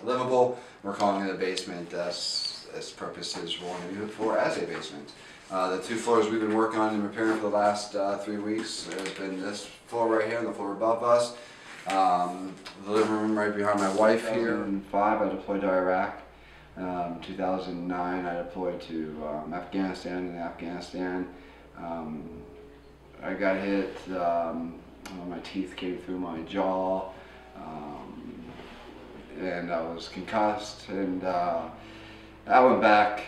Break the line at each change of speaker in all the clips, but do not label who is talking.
livable. We're calling it a basement. Its purpose is we're going to use it for as a basement. The 2 floors we've been working on and repairing for the last 3 weeks has been this floor right here and the floor above us. The living room right behind my wife here. In 2005 I deployed to Iraq. 2009 I deployed to Afghanistan. In Afghanistan I got hit, my teeth came through my jaw, and I was concussed, and I went back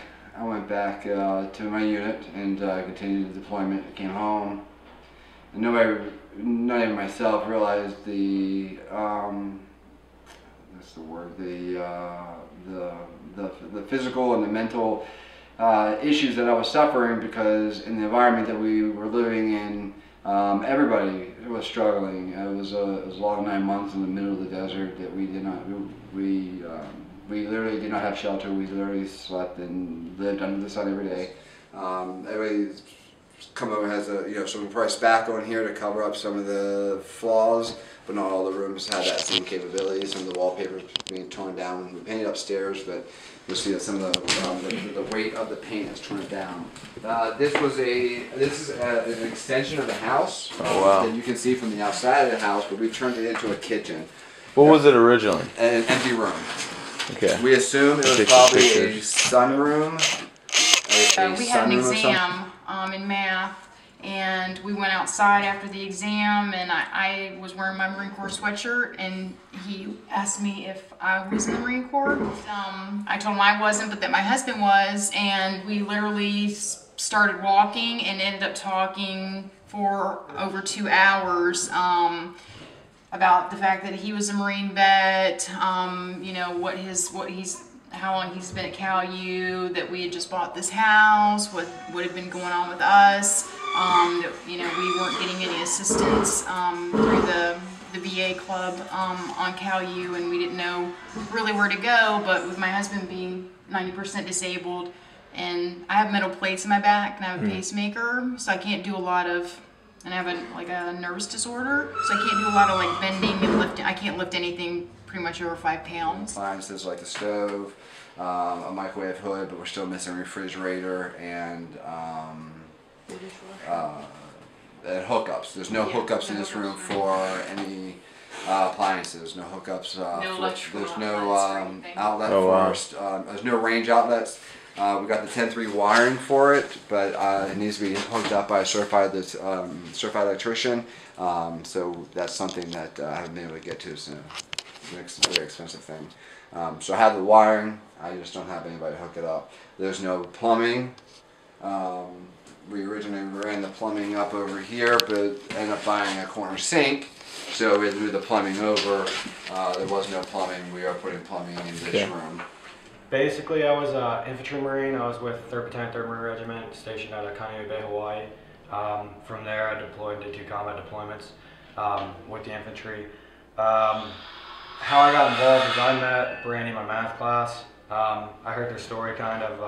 to my unit and continued the deployment. I came home, and nobody, not even myself, realized the that's the word, the physical and the mental issues that I was suffering, because in the environment that we were living in, everybody was struggling. It was a long 9 months in the middle of the desert that we literally did not have shelter. We literally slept and lived under the sun every day. Everybody's come over and has some price back on here to cover up some of the flaws, but not all the rooms had that same capability. Some of the wallpaper being torn down. We painted upstairs, but you'll see that some of the weight of the paint has torn it down. This is an extension of the house.
Oh, wow.
That you can see from the outside of the house, but we turned it into a kitchen.
What was it originally?
An empty room.
Okay.
We assume it was probably a sunroom.
We had an exam in math, and we went outside after the exam, and I was wearing my Marine Corps sweatshirt, and he asked me if I was in the Marine Corps. I told him I wasn't, but that my husband was, and we literally started walking and ended up talking for over 2 hours about the fact that he was a Marine vet, how long he's been at Cal U, that we had just bought this house, what had been going on with us, that we weren't getting any assistance through the VA club on Cal U, and we didn't know really where to go. But with my husband being 90% disabled, and I have metal plates in my back, and I have a pacemaker, so I can't do a lot of, and I have a nervous disorder, so I can't do a lot of like bending and lifting. I can't lift anything pretty much over 5 pounds.
Appliances like the stove, a microwave hood, but we're still missing a refrigerator and hookups. There's no hookups in this room for any appliances. No hookups. There's no outlet for. There's no range outlets. We got the 10-3 wiring for it, but it needs to be hooked up by a certified electrician. So that's something that I haven't been able to get to soon. It's a very expensive thing. So I have the wiring, I just don't have anybody to hook it up. There's no plumbing. We originally ran the plumbing up over here, but ended up buying a corner sink, so we had to move the plumbing over. There was no plumbing. We are putting plumbing in this room.
Basically, I was an infantry Marine. I was with 3rd Battalion, 3rd Marine Regiment, stationed out of Kaneohe Bay, Hawaii. From there, I deployed to 2 combat deployments with the infantry. How I got involved is I met Brandy in my math class. I heard their story kind of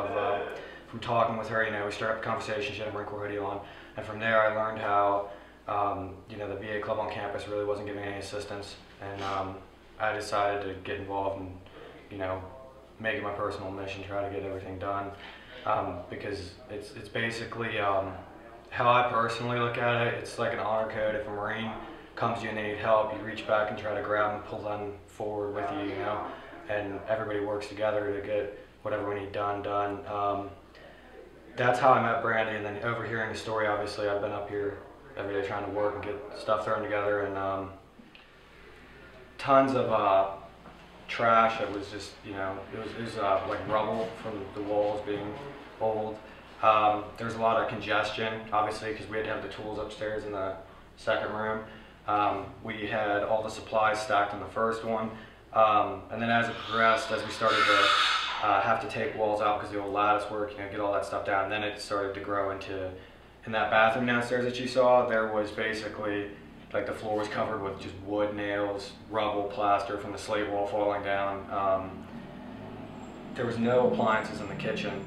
from talking with her. We started up a conversation. She had a Marine Corps hoodie on, and from there I learned how the VA club on campus really wasn't giving any assistance, and I decided to get involved and make it my personal mission, try to get everything done, because it's basically how I personally look at it. It's like an honor code. If a Marine comes to you and they need help, you reach back and try to grab them, pull them forward with you, and everybody works together to get whatever we need done. That's how I met Brandy, and then overhearing the story, obviously I've been up here every day trying to work and get stuff thrown together, and tons of trash. It was just, it was like rubble from the walls being old. There was a lot of congestion, obviously, because we had to have the tools upstairs in the second room. We had all the supplies stacked in the first one, and then as it progressed, as we started to have to take walls out because the old lattice work, get all that stuff down, and then it started to grow into, in that bathroom downstairs that you saw, there was basically, like, the floor was covered with just wood, nails, rubble, plaster from the slate wall falling down. There was no appliances in the kitchen,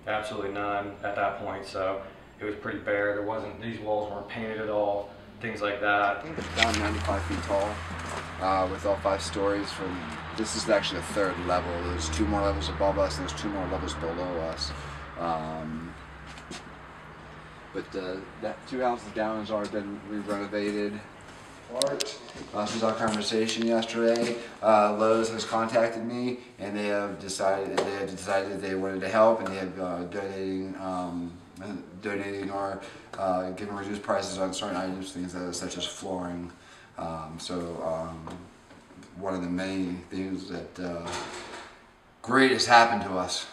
absolutely none at that point, so it was pretty bare. There wasn't, these walls weren't painted at all, things like that.
Down 95 feet tall, with all 5 stories. This is actually the 3rd level. There's 2 more levels above us, and there's 2 more levels below us. But that 2 houses down has already been renovated. This was our conversation yesterday. Lowe's has contacted me, and they have decided they wanted to help, and they have donating or giving reduced prices on certain items, things such as flooring. One of the many things that great has happened to us.